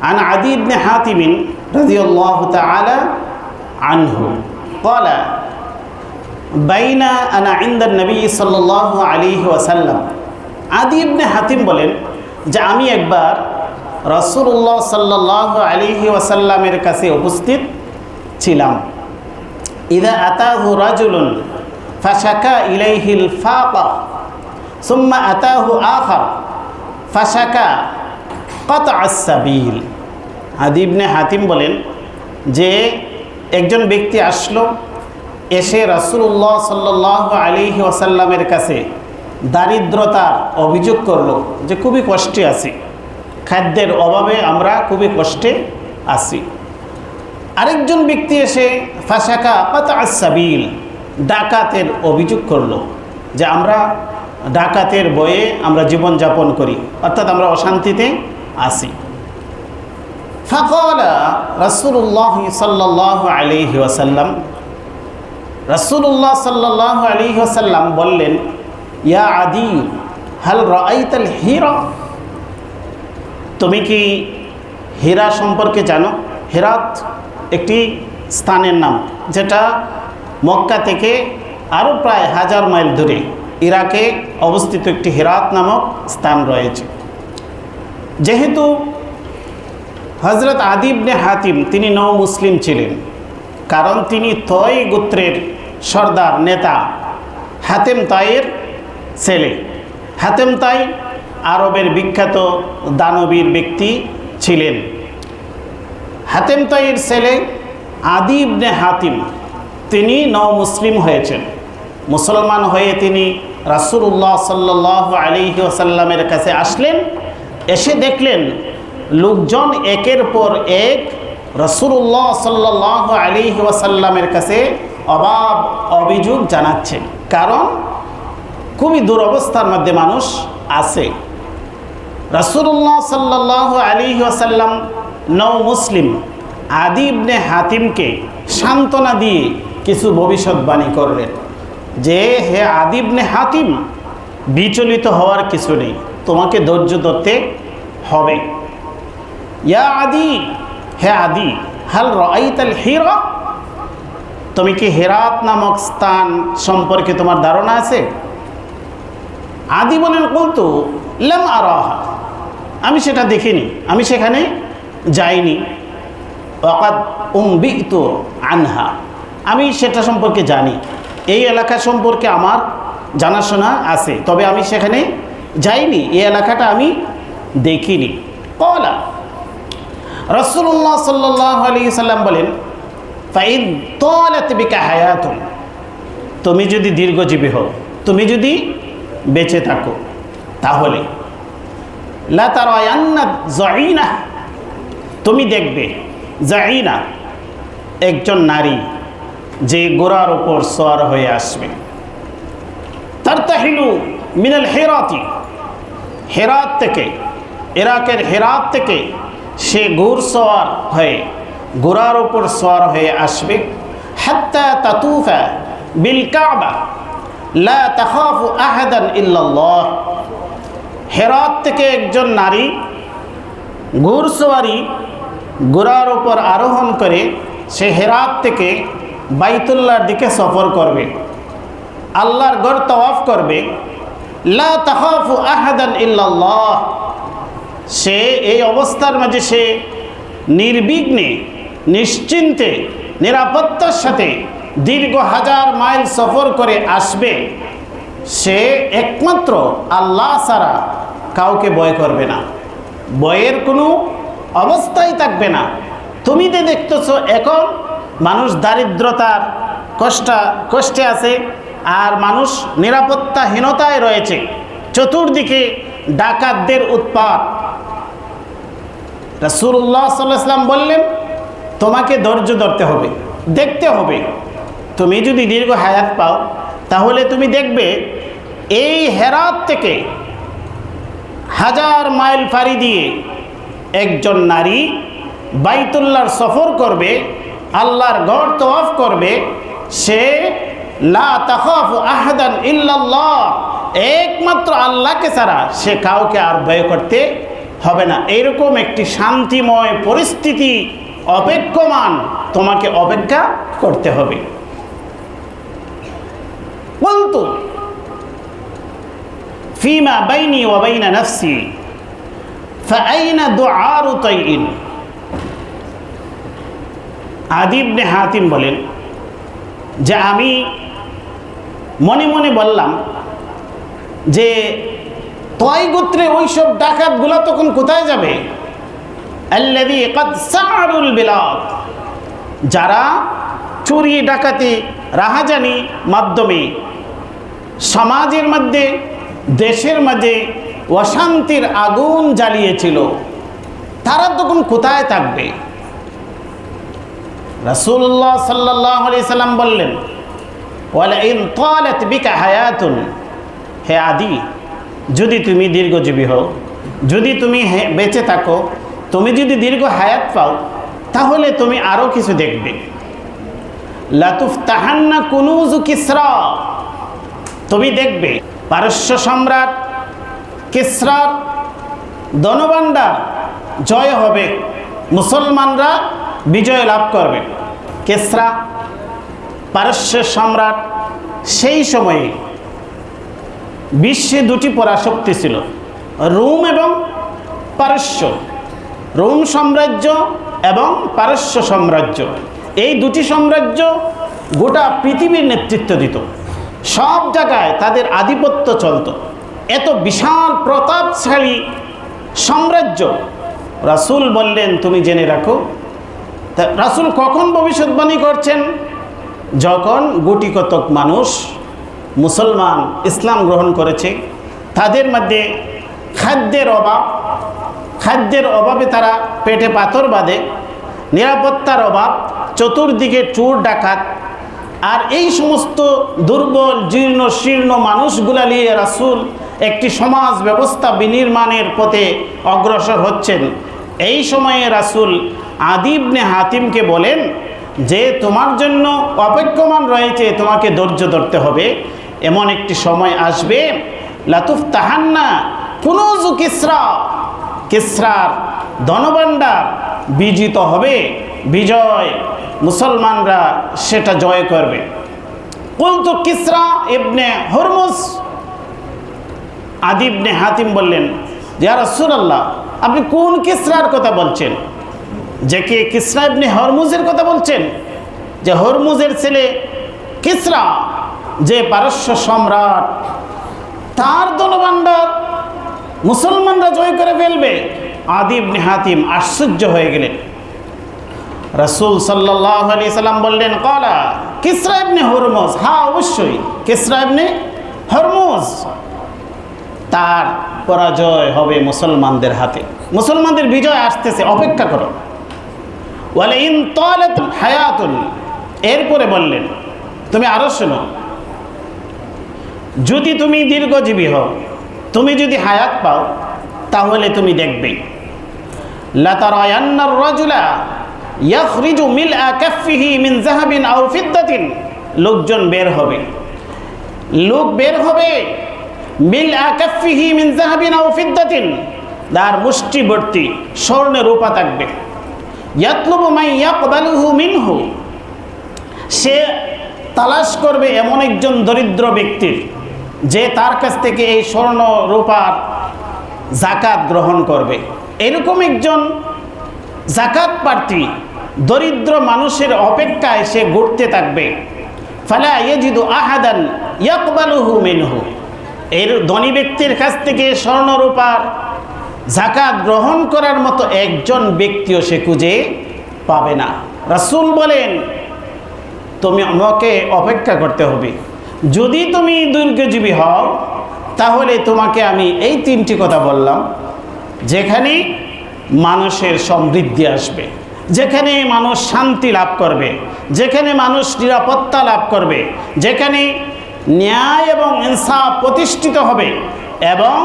عن عدي بن حاتم رضي الله تعالى عنه قال بين أنا عند النبي صلى الله عليه وسلم আদি ইবনে হাতিম বলেন যে আমি একবার রাসূলুল্লাহ সাল্লাল্লাহু আলাইহি ওয়াসাল্লামের কাছে উপস্থিত ছিলাম। ইযা আতাহু রাজুলুন ফাশাকা ইলাইহিল ফাকা সুম্মা আতাহু আখার ফাশাকা কাতআস সাবিল। আদি ইবনে হাতিম বলেন যে একজন ব্যক্তি আসলো, এসে রাসূলুল্লাহ সাল্লাল্লাহু আলাইহি ওয়াসাল্লামের কাছে দারিদ্রতার অভিযোগ করলো যে খুবই কষ্টে আছি, খাদ্যের অভাবে আমরা খুবই কষ্টে আছি। আরেকজন ব্যক্তি এসে ফাশাকা কাতআস সাবিল, ডাকাতের অভিযোগ করলো যে আমরা ডাকাতের ভয়ে আমরা জীবনযাপন করি, অর্থাৎ আমরা অশান্তিতে আছি। ফাকালা রাসূলুল্লাহ সাল্লাল্লাহু আলাইহি ওয়াসাল্লাম, রাসূলুল্লাহ সাল্লাল্লাহু আলাইহি ওয়াসাল্লাম বললেন, ইয়া আদি হাল রাআইতাল হীরা, তুমি কি হীরা সম্পর্কে জানো? হেরাত একটি স্থানের নাম, যেটা মক্কা থেকে আরও প্রায় 1000 মাইল দূরে ইরাকে অবস্থিত একটি হেরাত নামক স্থান রয়েছে। যেহেতু হযরত আদি ইবনে হাতিম তিনি নও মুসলিম ছিলেন, কারণ তিনি তয় গোত্রের সর্দার নেতা হাতেম তাইয়ের ছেলে। হাতেম তাই আরবের বিখ্যাত দানবীর ব্যক্তি ছিলেন। হাতেম তাইয়ের ছেলে আদি ইবনে হাতিম তিনি নও মুসলিম হয়েছেন। মুসলমান হয়ে তিনি রাসূলুল্লাহ সাল্লাল্লাহু আলাইহি ওয়াসাল্লামের কাছে আসলেন। এসে দেখলেন লোকজন একের পর এক রাসূলুল্লাহ সাল্লাল্লাহু আলাইহি ওয়াসাল্লামের কাছে অভাব অভিযোগ জানাচ্ছে, কারণ খুবই দুরবস্থার মধ্যে মানুষ আছে। রাসূলুল্লাহ সাল্লাল্লাহু আলাইহি ওয়াসাল্লাম নও মুসলিম আদি ইবনে হাতিমকে সান্ত্বনা দিয়ে কিছু ভবিষ্যৎবাণী করলেন যে, হে আদি ইবনে হাতিম, বিচলিত হওয়ার কিছু নেই, তোমাকে ধৈর্য ধরতে হবে। ইয়া আদি, হে আদি, হাল রাআইতাল হীরা, তুমি কি হেরাত নামক স্থান সম্পর্কে তোমার ধারণা আছে? আদি বলেন, কুলতু লাম আরাহা, আমি সেটা দেখিনি, আমি সেখানে যাইনি। ওয়াকাদ উমবিতু আনহা, আমি সেটা সম্পর্কে জানি, এই এলাকা সম্পর্কে আমার জানাশোনা আছে, তবে আমি সেখানে যাইনি, এই এলাকাটা আমি দেখিনি। ক্বালা, রাসূলুল্লাহ সাল্লাল্লাহু আলাইহি সাল্লাম বলেন, ফাইন তালাত বিকা হায়াতুন, তুমি যদি দীর্ঘজীবী হও, তুমি যদি বেঁচে থাকো, তাহলে লা তারায়ান্না যাইনা, তুমি দেখবে যাইনা একজন নারী যে ঘোড়ার উপর সওয়ার হয়ে আসবে। তারতাহিলু মিনাল হেরাতি, হেরাত থেকে, ইরাকের হেরাত থেকে সে ঘোড়সওয়ার হয়ে ঘোড়ার উপর সওয়ার হয়ে আসবে। হাত্তা তাতুফা বিল কাবা লা তাখাফু আহাদান ইল্লাল্লাহ, হেরাত থেকে একজন নারী ঘোড়সওয়ারি ঘোড়ার উপর আরোহণ করে সে হেরাত থেকে বাইতুল্লাহর দিকে সফর করবে, আল্লাহর ঘর তাওয়াফ করবে। লা তাখাফু আহাদান ইল্লাল্লাহ, সে এই অবস্থার মাঝে সে নির্বিঘ্নে নিশ্চিন্তে নিরাপত্তার সাথে দীর্ঘ 1000 মাইল সফর করে আসবে। সে একমাত্র আল্লাহ ছাড়া কাউকে ভয় করবে না, ভয়ের কোনো অবস্থাই থাকবে না। তুমি তো দেখতেছ এখন মানুষ দারিদ্রতার কষ্টে আছে, আর মানুষ নিরাপত্তাহীনতায় রয়েছে, চতুর্দিকে ডাকাতদের উৎপাত। রাসূলুল্লাহ সাল্লাল্লাহু আলাইহি ওয়াসাল্লাম বললেন, তোমাকে ধৈর্য ধরতে হবে, দেখতে হবে। তুমি যদি দীর্ঘ হায়াত পাও, তাহলে তুমি দেখবে এই হেরাত থেকে 1000 মাইল পাড়ি দিয়ে একজন নারী বাইতুল্লাহর সফর করবে, আল্লাহর ঘর তাওয়াফ করবে। সে লা তাখাফু আহাদান ইল্লাল্লাহ, একমাত্র আল্লাহকে ছাড়া সে কাউকে আর ভয় করতে হবে না। এরকম একটি শান্তিময় পরিস্থিতি অপেক্ষমান, তোমাকে অপেক্ষা করতে হবে। বলতো ফিমা বাইনি ওয়া বাইনা নাফসি ফাআইনা দুআরু তাইইন। আদি ইবনে হাতিম বলেন যে আমি মনে মনে বললাম যে তয় গোত্রে ওইসব ডাকাতগুলো তখন কোথায় যাবে? আল্লাযী ক্বাদ সাআরুল বিলাদ, যারা চুরি ডাকাতি রাহাজানি মাধ্যমে সমাজের মধ্যে দেশের মাঝে অশান্তির আগুন জ্বালিয়েছিল, তারা তখন কোথায় থাকবে? রাসূলুল্লাহ সাল্লাল্লাহু আলাইহি সাল্লাম বললেন ওয়ালা ইন তালাত বিকা হায়াতুন, হে আদি, যদি তুমি দীর্ঘজীবী হও, যদি তুমি বেঁচে থাকো, তুমি যদি দীর্ঘ হায়াত পাও, তাহলে তুমি আরও কিছু দেখবে। লাতুফতাহান্না কুনুজু কিসরা, তুমি দেখবে পারস্য সম্রাট কিসরার ধনভাণ্ডার জয় হবে, মুসলমানরা বিজয় লাভ করবে। কিসরা পারস্য সম্রাট, সেই সময়ে বিশ্বে দুটি পরাশক্তি ছিল, রোম এবং পারস্য। রোম সাম্রাজ্য এবং পারস্য সাম্রাজ্য, এই দুটি সাম্রাজ্য গোটা পৃথিবীর নেতৃত্ব দিত, সব জায়গায় তাদের আধিপত্য চলত। এত বিশাল প্রতাপশালী সাম্রাজ্য। রাসূল বললেন তুমি জেনে রাখো। তা রাসূল কখন ভবিষ্যৎবাণী করছেন? যখন গুটি কতক মানুষ মুসলমান ইসলাম গ্রহণ করেছে, তাদের মধ্যে খাদ্যের অভাবে তারা পেটে পাথর বাঁধে, নিরাপত্তার অভাব, চতুর্দিকে চোর ডাকাত, আর এই সমস্ত দুর্বল জীর্ণ শীর্ণ মানুষগুলা নিয়ে রাসূল একটি সমাজ ব্যবস্থা বিনির্মাণের পথে অগ্রসর হচ্ছেন। এই সময়ে রাসূল আদি ইবনে হাতিমকে বলেন যে তোমার জন্য অপেক্ষমান রয়েছে, তোমাকে ধৈর্য ধরতে হবে। এমন একটি সময় আসবে লাতুফতাহান্না কুনুজু কিসরা, কিসরার ধনভাণ্ডার বিজিত হবে, বিজয় মুসলমানরা সেটা জয় করবে। কুলতু কিসরা ইবনে হুরমুজ, আদি ইবনে হাতিম বললেন ইয়া রাসূলুল্লাহ, আপনি কোন কিসরার কথা বলছেন? যে কে কিসরা ইবনে হুরমুজের কথা বলছেন? যে হুরমুজের ছেলে কিসরা, যে পারস্য সম্রাট, তার ধনভাণ্ডার মুসলমানরা জয় করে ফেলবে? আদি ইবনে হাতিম আশ্চর্য হয়ে গেলেন। রাসূল সাল্লাল্লাহু আলাইহি সাল্লাম বললেন ক্বালা কিসরা ইবনে হুরমুজ, হ্যাঁ অবশ্যই কিসরা ইবনে হুরমুজ, তার পরাজয় হবে মুসলমানদের হাতে, মুসলমানদের বিজয় আসতেছে, অপেক্ষা করো। ওয়ালা ইন তালাত হায়াতুন, এরপরে বললেন তুমি আরো শোনো, যদি তুমি দীর্ঘজীবী হও, তুমি যদি হায়াত পাও, তাহলে তুমি দেখবে লাতারায়ান্নার রাজুলা ইয়াখরিজু মিলআ কাফফিহি মিন যাহাবিন আও ফিদ্দাতিন, লোকজন বের হবে, লোক বের হবে মিলআ কাফফিহি মিন যাহাবিন আও ফিদ্দাতিন, তার মুষ্টি ভর্তি স্বর্ণ রূপা থাকবে। ইয়াতলুবু মান ইয়াকবালুহু মিনহু, সে তালাশ করবে এমন একজন দরিদ্র ব্যক্তির যে তার কাছ থেকে এই স্বর্ণ রূপার যাকাত গ্রহণ করবে। এরকম একজন যাকাত প্রার্থী দরিদ্র মানুষের অপেক্ষায় সে ঘুরতে থাকবে। ফালা ইয়াজিদু আহাদান ইয়াকবালুহু মিনহু, এর ধনী ব্যক্তির কাছ থেকে স্বর্ণ রূপার যাকাত গ্রহণ করার মতো একজন ব্যক্তিও সে খুঁজে পাবে না। রাসূল বলেন তুমি আমাকে অপেক্ষা করতে হবে, যদি তুমি দীর্ঘজীবী হও, তাহলে তোমাকে আমি এই তিনটি কথা বললাম, যেখানে মানুষের সমৃদ্ধি আসবে, যেখানে মানুষ শান্তি লাভ করবে, যেখানে মানুষ নিরাপত্তা লাভ করবে, যেখানে ন্যায় এবং ইনসাফ প্রতিষ্ঠিত হবে, এবং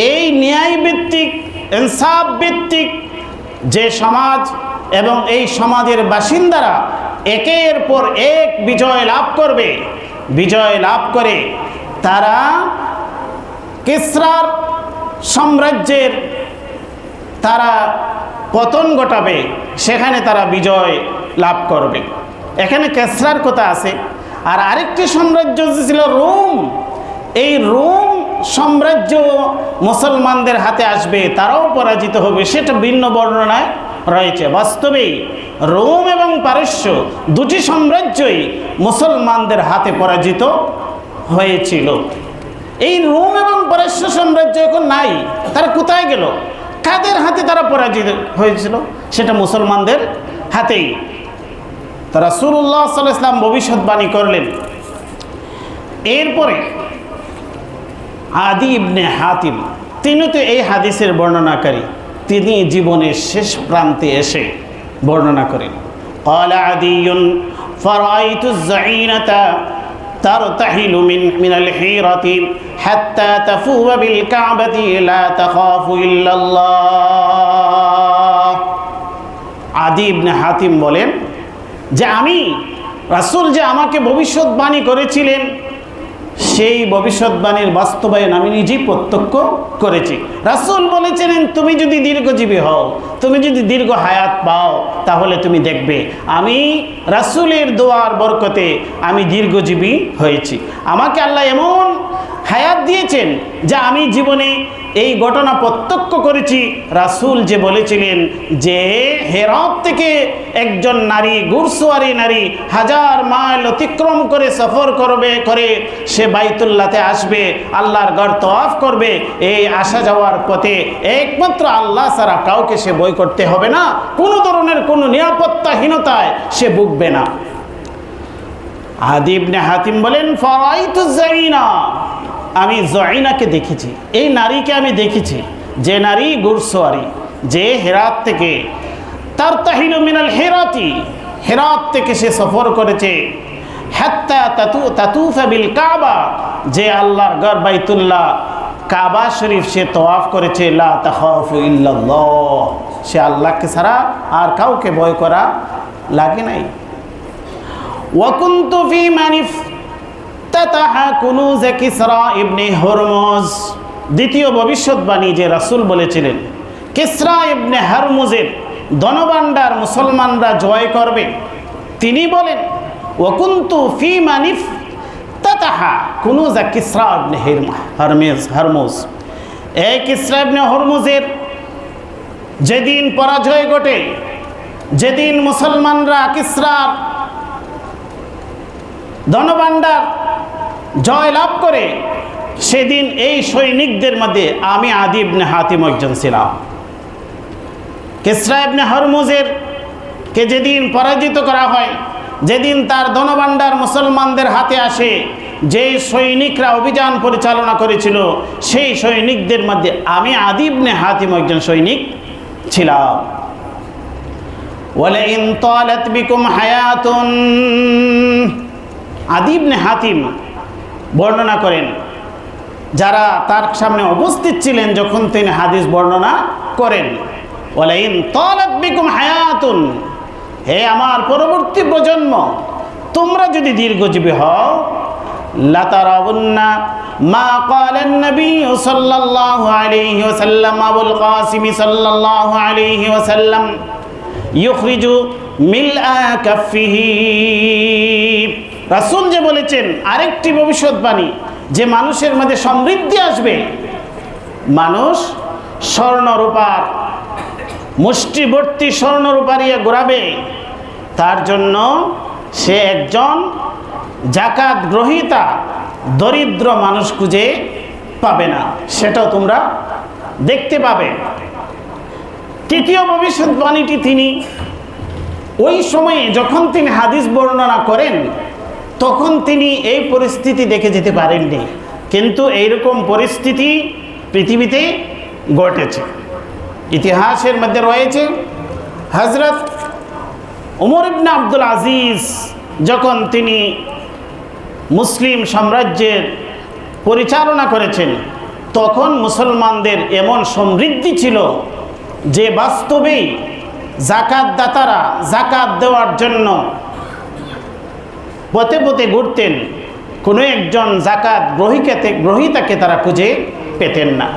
এই ন্যায় ভিত্তিক ইনসাফ ভিত্তিক যে সমাজ এবং এই সমাজের বাসিন্দারা একের পর এক বিজয় লাভ করবে, বিজয় লাভ করে তারা কিসরার সাম্রাজ্যের তারা পতন ঘটাবে, সেখানে তারা বিজয় লাভ করবে। এখানে কেসরার কথা আছে। আর আরেকটি সাম্রাজ্য ছিল রোম। এই রোম সাম্রাজ্য মুসলমানদের হাতে আসবে, তারাও পরাজিত হবে, সেটা ভিন্ন বর্ণনায় রয়েছে। বাস্তবেই রোম এবং পারস্য দুটি সাম্রাজ্যই মুসলমানদের হাতে পরাজিত হয়েছিল। এই রোম এবং পারস্য সাম্রাজ্য এখন নাই, তারা কোথায় গেল? কাদের হাতে তারা পরাজিত হয়েছিল? সেটা মুসলমানদের হাতেই। তা রাসূলুল্লাহ সাল্লাল্লাহু আলাইহি ওয়াসাল্লাম ভবিষ্যৎবাণী করলেন। এরপরে আদি ইবনে হাতিম, তিনি তো এই হাদিসের বর্ণনাকারী, তিনি জীবনের শেষ প্রান্তে এসে বর্ণনা করেন। ক্বালা আদিয়ুন ফারাআইতু যাইনাতা তারতাহিলু মিনাল হিরাতি হাত্তা তাফুয়া বিল কাবাতি লা তাখাফু ইল্লাল্লাহ। আদি ইবনে হাতিম বলেন যে আমি রাসূল যে আমাকে ভবিষ্যৎবাণী করেছিলেন, সেই ভবিষ্যৎবাণীর বাস্তবায়ন আমি নিজেই প্রত্যক্ষ করেছি। রাসূল বলেছিলেন, তুমি যদি দীর্ঘজীবী হও, তুমি যদি দীর্ঘ হায়াত পাও, তাহলে তুমি দেখবে আমি রাসূলের দোয়ার বরকতে আমি দীর্ঘজীবী হয়েছি। আমাকে আল্লাহ এমন হায়াত দিয়েছেন যে আমি জীবনে এই ঘটনা প্রত্যক্ষ করেছি। রাসূল যে বলেছিলেন যে হেরাত থেকে একজন নারী, ঘুড়সওয়ারি নারী 1000 মাইল অতিক্রম করে সফর করে সে বাইতুল্লাহতে আসবে, আল্লাহর ঘর তওয়াফ করবে, এই আসা যাওয়ার পথে একমাত্র আল্লাহ ছাড়া কাউকে সে ভয় করতে হবে না, কোনো ধরনের কোনো নিরাপত্তাহীনতায় সে ভুগবে না। আদি ইবনে হাতিম বলেন, ফারাইতু যাইনা, আমি যাইনাকে দেখেছি, এই নারীকে আমি দেখেছি, যে নারী ঘুড়সওয়ারি, যে হেরাত থেকে তারতাহিলু মিনাল হিরাতি, হেরাত থেকে সে সফর করেছে, হাত্তা তাতুফা বিল কাবা, যে আল্লাহর ঘর বাইতুল্লাহ কাবা শরীফ সে তওয়াফ করেছে, লা তাখাফু ইল্লাল্লাহ, সে আল্লাহকে ছাড়া আর কাউকে ভয় করা লাগে নাই। ওয়া কুনতু ফি মানিফ তাতাহা কুনুজ কিসরা ইবনে হরমুজ, দ্বিতীয় ভবিষ্যৎবাণী যে রাসূল বলেছিলেন কিসরা ইবনে হরমুজের ধনভাণ্ডার মুসলমানরা জয় করবে, তিনি বলেন ওয়া কুনতু ফি মানিফ তাতাহা কুনুজ কিসরা ইবনে হরমুজ। এই কিসরা ইবনে হরমুজের যেদিন পরাজয় ঘটে, যেদিন মুসলমানরা কিসরার ধনভাণ্ডার জয় লাভ করে, সেদিন এই সৈনিকদের মধ্যে আমি আদি ইবনে হাতিম একজন ছিলাম। কিসরা ইবনে হরমুজের কে যেদিন পরাজিত করা হয়, যেদিন তার ধনভাণ্ডার মুসলমানদের হাতে আসে, যে সৈনিকরা অভিযান পরিচালনা করেছিল, সেই সৈনিকদের মধ্যে আমি আদি ইবনে হাতিম একজন সৈনিক ছিলাম। ওয়ালা ইন তালাত বিকুম হায়াতুন, আদি ইবনে হাতিম বর্ণনা করেন, যারা তার সামনে উপস্থিত ছিলেন যখন তিনি হাদিস বর্ণনা করেন, ওয়ালা ইন তালাত বিকুম হায়াতুন, হে আমার পরবর্তী প্রজন্ম, তোমরা যদি দীর্ঘজীবী হও, লাতারাউন্না মা ক্বালান নবী সাল্লাল্লাহু আলাইহি ওয়াসাল্লাম, আবুল কাসিম সাল্লাল্লাহু আলাইহি ওয়াসাল্লাম ইউখরিজু মিলআ কাফিহি। রাসূল যে বলেছেন আরেকটি ভবিষ্যৎবাণী, যে মানুষের মধ্যে সমৃদ্ধি আসবে, মানুষ স্বর্ণরূপার মুষ্টিভর্তি স্বর্ণরূপা নিয়ে ঘোরাবে, তার জন্য সে একজন যাকাত গ্রহীতা দরিদ্র মানুষ খুঁজে পাবে না, সেটাও তোমরা দেখতে পাবে। তৃতীয় ভবিষ্যৎবাণীটি তিনি ওই সময়ে যখন তিনি হাদিস বর্ণনা করেন, তখন তিনি এই পরিস্থিতি দেখে যেতে পারেননি, কিন্তু এইরকম পরিস্থিতি পৃথিবীতে ঘটেছে। ইতিহাসের মধ্যে রয়েছে হযরত ওমর ইবনে আব্দুল আজিজ যখন তিনি মুসলিম সাম্রাজ্যের পরিচালনা করেছেন, তখন মুসলমানদের এমন সমৃদ্ধি ছিল যে বাস্তবেই যাকাত দাতারা যাকাত দেওয়ার জন্য পথে পথে ঘুরতেন, কোনো একজন যাকাত গ্রহীতাকে তারা খুঁজে পেতেন না।